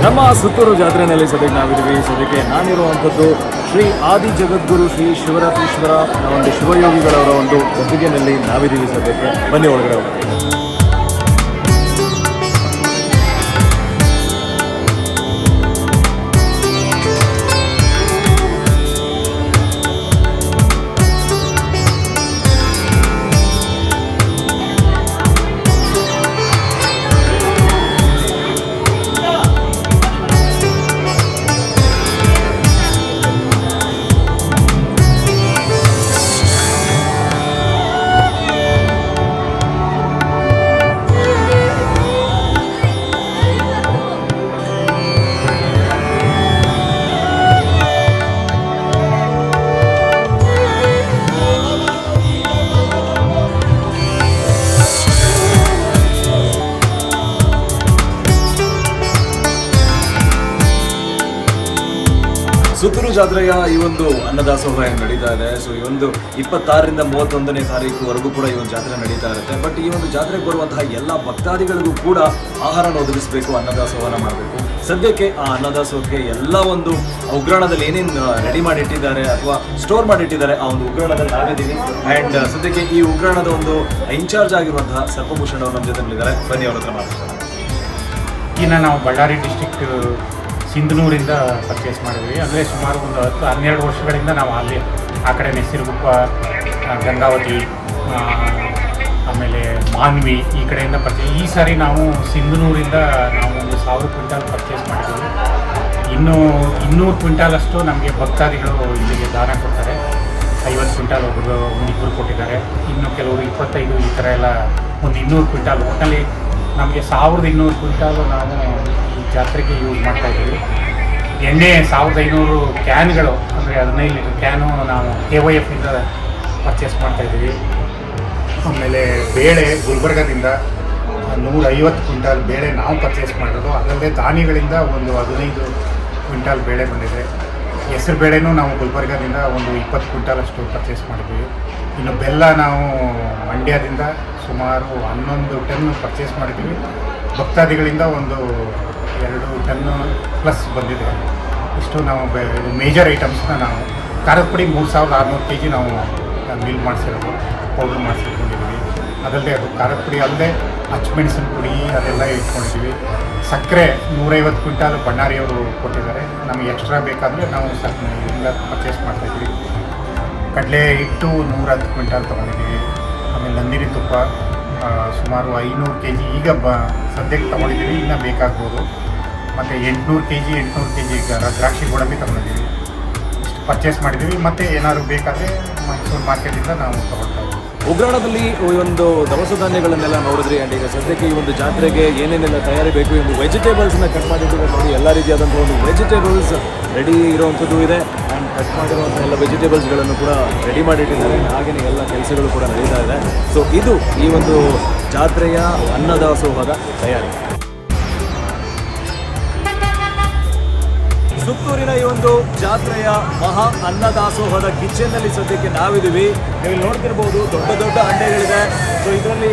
ನಮ್ಮ ಸುತ್ತೂರು ಜಾತ್ರೆಯಲ್ಲಿ ಸದ್ಯಕ್ಕೆ ನಾವಿದ್ದೀವಿ. ಸದ್ಯಕ್ಕೆ ನಾನಿರುವಂಥದ್ದು ಶ್ರೀ ಆದಿ ಜಗದ್ಗುರು ಶ್ರೀ ಶಿವರಾತ್ರೀಶ್ವರ ಒಂದು ಶಿವಯೋಗಿಗಳವರ ಒಂದು ಗದ್ದುಗೆನಲ್ಲಿ ನಾವಿದ್ದೀವಿ. ಸದ್ಯಕ್ಕೆ ಬನ್ನಿ ಒಳಗಡೆ ಹೋಗ್ತೀವಿ. ಸುತ್ತೂರು ಜಾತ್ರೆಯ ಈ ಒಂದು ಅನ್ನದಾಸೋಹ ನಡೀತಾ ಇದೆ. ಸೊ ಈ ಒಂದು 26ರಿಂದ 31ನೇ ತಾರೀಕುವರೆಗೂ ಕೂಡ ಈ ಒಂದು ಜಾತ್ರೆ ನಡೀತಾ ಇರುತ್ತೆ. ಬಟ್ ಈ ಒಂದು ಜಾತ್ರೆಗೆ ಬರುವಂತಹ ಎಲ್ಲ ಭಕ್ತಾದಿಗಳಿಗೂ ಕೂಡ ಆಹಾರನ ಒದಗಿಸಬೇಕು, ಅನ್ನದಾಸೋಹನ ಮಾಡಬೇಕು. ಸದ್ಯಕ್ಕೆ ಆ ಅನ್ನದಾಸೋಹಕ್ಕೆ ಎಲ್ಲ ಒಂದು ಉಗ್ರಾಣದಲ್ಲಿ ಏನೇನು ರೆಡಿ ಮಾಡಿಟ್ಟಿದ್ದಾರೆ ಅಥವಾ ಸ್ಟೋರ್ ಮಾಡಿಟ್ಟಿದ್ದಾರೆ ಆ ಒಂದು ಉಗ್ರಾಣದಲ್ಲಿ ನಾವಿದ್ದೀವಿ. ಆ್ಯಂಡ್ ಸದ್ಯಕ್ಕೆ ಈ ಉಗ್ರಾಣದ ಒಂದು ಇನ್ಚಾರ್ಜ್ ಆಗಿರುವಂತಹ ಸರ್ಪಭೂಷಣ್ ಅವರು ನಮ್ಮ ಜೊತೆಲಿದ್ದಾರೆ. ಬನ್ನಿ ಅವ್ರ ಹತ್ರ ಮಾತಾಡ್ತಾರೆ. ಇನ್ನು ನಾವು ಬಳ್ಳಾರಿ ಡಿಸ್ಟಿಕ್ ಸಿಂಧನೂರಿಂದ ಪರ್ಚೇಸ್ ಮಾಡಿದ್ವಿ. ಅಂದರೆ ಸುಮಾರು ಒಂದು 10-12 ವರ್ಷಗಳಿಂದ ನಾವು ಅಲ್ಲಿ ಆ ಕಡೆ ಸಿರುಗುಪ್ಪ, ಗಂಗಾವತಿ, ಆಮೇಲೆ ಮಾನ್ವಿ ಈ ಕಡೆಯಿಂದ ಈ ಸಾರಿ ನಾವು ಸಿಂಧನೂರಿಂದ ನಾವು ಒಂದು 1000 ಕ್ವಿಂಟಾಲ್ ಪರ್ಚೇಸ್ ಮಾಡಿದ್ದೀವಿ. ಇನ್ನೂ 200 ಕ್ವಿಂಟಾಲಷ್ಟು ನಮಗೆ ಭಕ್ತಾದಿಗಳು ಇಲ್ಲಿಗೆ ದಾನ ಕೊಡ್ತಾರೆ. 50 ಕ್ವಿಂಟಾಲ್ ಒಬ್ಬರು ಕೊಟ್ಟಿದ್ದಾರೆ. ಇನ್ನು ಕೆಲವರು 25 ಈ ಥರ ಎಲ್ಲ ಒಂದು 200 ಕ್ವಿಂಟಾಲ್. ಒಟ್ಟಿನಲ್ಲಿ ನಮಗೆ 1200 ಕ್ವಿಂಟಾಲು ನಾವು ಈ ಜಾತ್ರೆಗೆ ಯೂಸ್ ಮಾಡ್ತಾಯಿದ್ದೀವಿ. ಎಣ್ಣೆ 1500 ಕ್ಯಾನ್ಗಳು, ಅಂದರೆ 15 ಲೀಟರ್ ಕ್ಯಾನು ನಾವು KYFಯಿಂದ ಪರ್ಚೇಸ್ ಮಾಡ್ತಾಯಿದ್ದೀವಿ. ಆಮೇಲೆ ಬೇಳೆ ಗುಲ್ಬರ್ಗದಿಂದ 150 ಕ್ವಿಂಟಾಲ್ ಬೇಳೆ ನಾವು ಪರ್ಚೇಸ್ ಮಾಡೋದು. ಅದಲ್ಲದೆ ದಾನಿಗಳಿಂದ ಒಂದು 15 ಕ್ವಿಂಟಾಲ್ ಬೇಳೆ ಬಂದಿದೆ. ಹೆಸರು ಬೇಳೆನೂ ನಾವು ಗುಲ್ಬರ್ಗದಿಂದ ಒಂದು 20 ಕ್ವಿಂಟಾಲಷ್ಟು ಪರ್ಚೇಸ್ ಮಾಡಿದ್ದೀವಿ. ಇನ್ನು ಬೆಲ್ಲ ನಾವು ಮಂಡ್ಯದಿಂದ ಸುಮಾರು 11 ಟನ್ ಪರ್ಚೇಸ್ ಮಾಡಿದ್ದೀವಿ. ಭಕ್ತಾದಿಗಳಿಂದ ಒಂದು 2 ಟನ್ನು ಪ್ಲಸ್ ಬಂದಿದೆ. ಇಷ್ಟು ನಾವು ಮೇಜರ್ ಐಟಮ್ಸ್ನ ನಾವು ಖಾರದ ಪುಡಿ 3600 kg ನಾವು ಮಿಲ್ ಮಾಡಿಸಿರೋದು, ಪೌಡ್ರ್ ಮಾಡಿಸಿಟ್ಕೊಂಡಿದ್ದೀವಿ. ಅದಲ್ಲದೆ ಅದು ಖಾರದ ಪುಡಿ ಅಲ್ಲದೆ ಹಚ್ಮೆಣಸಿನ ಪುಡಿ ಅದೆಲ್ಲ ಇಟ್ಕೊಂಡಿದ್ದೀವಿ. ಸಕ್ಕರೆ 150 ಕ್ವಿಂಟಾಲ್ ಬಣ್ಣಾರಿಯವರು ಕೊಟ್ಟಿದ್ದಾರೆ. ನಮಗೆ ಎಕ್ಸ್ಟ್ರಾ ಬೇಕಾದರೆ ನಾವು ಇದರಿಂದ ಪರ್ಚೇಸ್ ಮಾಡ್ತಾಯಿದ್ದೀವಿ. ಕಡಲೆ ಹಿಟ್ಟು 110 ಕ್ವಿಂಟಾಲ್ ತೊಗೊಂಡಿದ್ದೀವಿ. ಆಮೇಲೆ ನಂದಿನಿ ತುಪ್ಪ ಸುಮಾರು 500 kg ಈಗ ಸದ್ಯಕ್ಕೆ ತೊಗೊಂಡಿದ್ದೀವಿ, ಇನ್ನೂ ಬೇಕಾಗ್ಬೋದು. ಮತ್ತು 800 kg ದ್ರಾಕ್ಷಿ ಗೋಡಂಬಿ ತೊಗೊಂಡಿದ್ದೀವಿ. ಇಷ್ಟು ಪರ್ಚೇಸ್ ಮಾಡಿದ್ದೀವಿ. ಮತ್ತು ಏನಾದರೂ ಬೇಕಾದರೆ ಮೈಸೂರು ಮಾರ್ಕೆಟಿಂದ ನಾವು ತೊಗೊಳ್ತಾ ಇದ್ದೀವಿ. ಉಗ್ರಾಣದಲ್ಲಿ ಈ ಒಂದು ದವಸ ಧಾನ್ಯಗಳನ್ನೆಲ್ಲ ನೋಡಿದ್ರಿ. ಆ್ಯಂಡ್ ಈಗ ಸದ್ಯಕ್ಕೆ ಈ ಒಂದು ಜಾತ್ರೆಗೆ ಏನೇನೆಲ್ಲ ತಯಾರಿ ಬೇಕು, ಈ ಒಂದು ವೆಜಿಟೇಬಲ್ಸ್ನ ಕಟ್ ಮಾಡಿಟ್ಟಿದ್ದಾರೆ ನೋಡಿ. ಎಲ್ಲ ರೀತಿಯಾದಂಥ ಒಂದು ವೆಜಿಟೇಬಲ್ಸ್ ರೆಡಿ ಇರುವಂಥದ್ದು ಇದೆ. ಆ್ಯಂಡ್ ಕಟ್ ಮಾಡಿರುವಂಥ ಎಲ್ಲ ವೆಜಿಟೇಬಲ್ಸ್ಗಳನ್ನು ಕೂಡ ರೆಡಿ ಮಾಡಿಟ್ಟಿದ್ದಾರೆ. ಹಾಗೆಯೇ ಎಲ್ಲ ಕೆಲಸಗಳು ಕೂಡ ನಡೀತಾ ಇದೆ. ಸೊ ಇದು ಈ ಒಂದು ಜಾತ್ರೆಯ ಅನ್ನದಾಸೋಹದ ತಯಾರಿ. ಸುತ್ತೂರಿನ ಈ ಒಂದು ಜಾತ್ರೆಯ ಮಹಾ ಅನ್ನದಾಸೋಹದ ಕಿಚನ್ನಲ್ಲಿ ಸದ್ಯಕ್ಕೆ ನಾವಿದ್ದೀವಿ. ನೀವು ನೋಡ್ತಿರ್ಬೋದು, ದೊಡ್ಡ ದೊಡ್ಡ ಹಂಡೆಗಳಿದೆ. ಸೊ ಇದರಲ್ಲಿ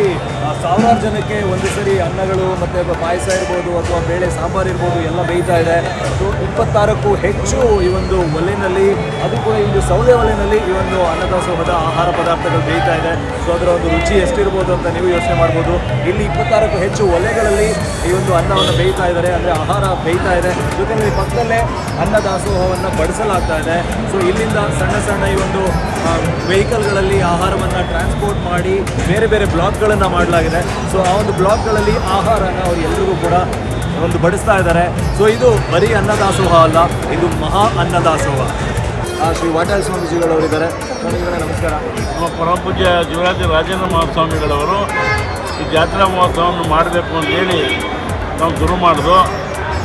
ಸಾವಿರಾರು ಜನಕ್ಕೆ ಒಂದು ಸರಿ ಅನ್ನಗಳು ಮತ್ತು ಪಾಯಸ ಇರ್ಬೋದು ಅಥವಾ ಬೇಳೆ ಸಾಂಬಾರು ಇರ್ಬೋದು ಎಲ್ಲ ಬೇಯ್ತಾ ಇದೆ. ಸೊ 26ಕ್ಕೂ ಹೆಚ್ಚು ಈ ಒಂದು ಒಲೆಯಲ್ಲಿ, ಅದು ಕೂಡ ಇದು ಸೌದೆ ಒಲೆಯಲ್ಲಿ ಈ ಒಂದು ಅನ್ನದಾಸೋಹದ ಆಹಾರ ಪದಾರ್ಥಗಳು ಬೇಯ್ತಾ ಇದೆ. ಸೊ ಅದರ ಒಂದು ರುಚಿ ಎಷ್ಟಿರ್ಬೋದು ಅಂತ ನೀವು ಯೋಚನೆ ಮಾಡ್ಬೋದು. ಇಲ್ಲಿ 26ಕ್ಕೂ ಹೆಚ್ಚು ಒಲೆಗಳಲ್ಲಿ ಈ ಒಂದು ಅನ್ನವನ್ನು ಬೇಯ್ತಾ ಇದ್ದಾರೆ, ಅಂದರೆ ಆಹಾರ ಬೇಯ್ತಾ ಇದೆ. ಜೊತೆಯಲ್ಲಿ ಪಕ್ಕದಲ್ಲೇ ಅನ್ನದಾಸೋಹವನ್ನು ಬಡಿಸಲಾಗ್ತಾ ಇದೆ. ಸೊ ಇಲ್ಲಿಂದ ಸಣ್ಣ ಸಣ್ಣ ಈ ಒಂದು ವೆಹಿಕಲ್ಗಳಲ್ಲಿ ಆಹಾರವನ್ನು ಟ್ರಾನ್ಸ್ಪೋರ್ಟ್ ಮಾಡಿ ಬೇರೆ ಬೇರೆ ಬ್ಲಾಕ್ಗಳನ್ನು ಮಾಡಲಾಗಿದೆ. ಸೊ ಆ ಒಂದು ಬ್ಲಾಕ್ಗಳಲ್ಲಿ ಆಹಾರನ ಅವರು ಎಲ್ಲರಿಗೂ ಕೂಡ ಒಂದು ಬಡಿಸ್ತಾ ಇದ್ದಾರೆ. ಸೊ ಇದು ಬರೀ ಅನ್ನದಾಸೋಹ ಅಲ್ಲ, ಇದು ಮಹಾ ಅನ್ನದಾಸೋಹ. ಶ್ರೀ ವಾಟಾಳ್ ಸ್ವಾಮೀಜಿಗಳವರಿದ್ದಾರೆ. ಸ್ವಾಮಿಗಳೇ ನಮಸ್ಕಾರ. ನಮ್ಮ ಪರಮಪೂಜ್ಯ ಶಿವರಾತ್ರಿ ರಾಜೇಂದ್ರ ಮಹಾಸ್ವಾಮಿಗಳವರು ಈ ಜಾತ್ರಾ ಮಹೋತ್ಸವವನ್ನು ಮಾಡಬೇಕು ಅಂತೇಳಿ ನಾವು ಶುರು ಮಾಡಿದ್ರು.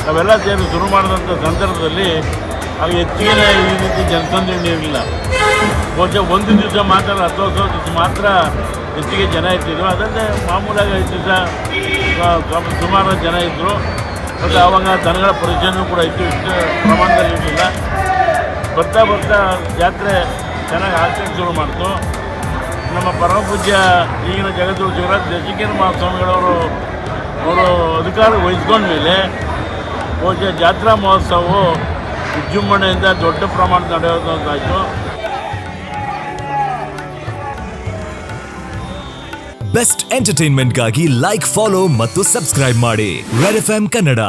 ನಾವೆಲ್ಲ ಸೇರಿ ಶುರು ಮಾಡಿದಂಥ ಸಂದರ್ಭದಲ್ಲಿ ಆಗ ಹೆಚ್ಚಿಗೆ ಈ ರೀತಿ ಜನಸಂದಣಿ ಇರಲಿಲ್ಲ. ಬಹುಶಃ ಒಂದು ದಿವಸ ಮಾತ್ರ ಅಥವಾ 10 ದಿವಸ ಮಾತ್ರ ಹೆಚ್ಚಿಗೆ ಜನ ಇರ್ತಿದ್ರು. ಅದಲ್ಲದೆ ಮಾಮೂಲಾಗಿ 5 ದಿವಸ ಸುಮಾರು ಜನ ಇದ್ದರು. ಮತ್ತು ಆವಾಗ ದನಗಳ ಪರಿಚಯನೂ ಕೂಡ ಇತ್ತು, ಇಷ್ಟು ಪ್ರಮಾಣದಲ್ಲಿ ಇರಲಿಲ್ಲ. ಬರ್ತಾ ಬರ್ತಾ ಜಾತ್ರೆ ಚೆನ್ನಾಗಿ ಆಗ್ತಕ್ಕೆ ಶುರು ಮಾಡ್ತು. ನಮ್ಮ ಪರಮಪೂಜ್ಯ ಈಗಿನ ಜಗದ್ಗುರು ಶಿವರಾತ್ರಿ ದೇಶಿಕೇಂದ್ರ ಮಹಾಸ್ವಾಮಿಗಳವರು ಅವರು ಅಧಿಕಾರ ವಹಿಸ್ಕೊಂಡ್ಮೇಲೆ ಬಹುಶಃ ಜಾತ್ರಾ ಮಹೋತ್ಸವವು ವಿಜೃಂಭಣೆಯಿಂದ ದೊಡ್ಡ ಪ್ರಮಾಣದ ನಡೆಯೋದಾಯಿತು. ಬೆಸ್ಟ್ ಎಂಟರ್ಟೈನ್ಮೆಂಟ್ಗಾಗಿ ಲೈಕ್, ಫಾಲೋ ಮತ್ತು ಸಬ್ಸ್ಕ್ರೈಬ್ ಮಾಡಿ ರೆಡ್ FM ಕನ್ನಡ.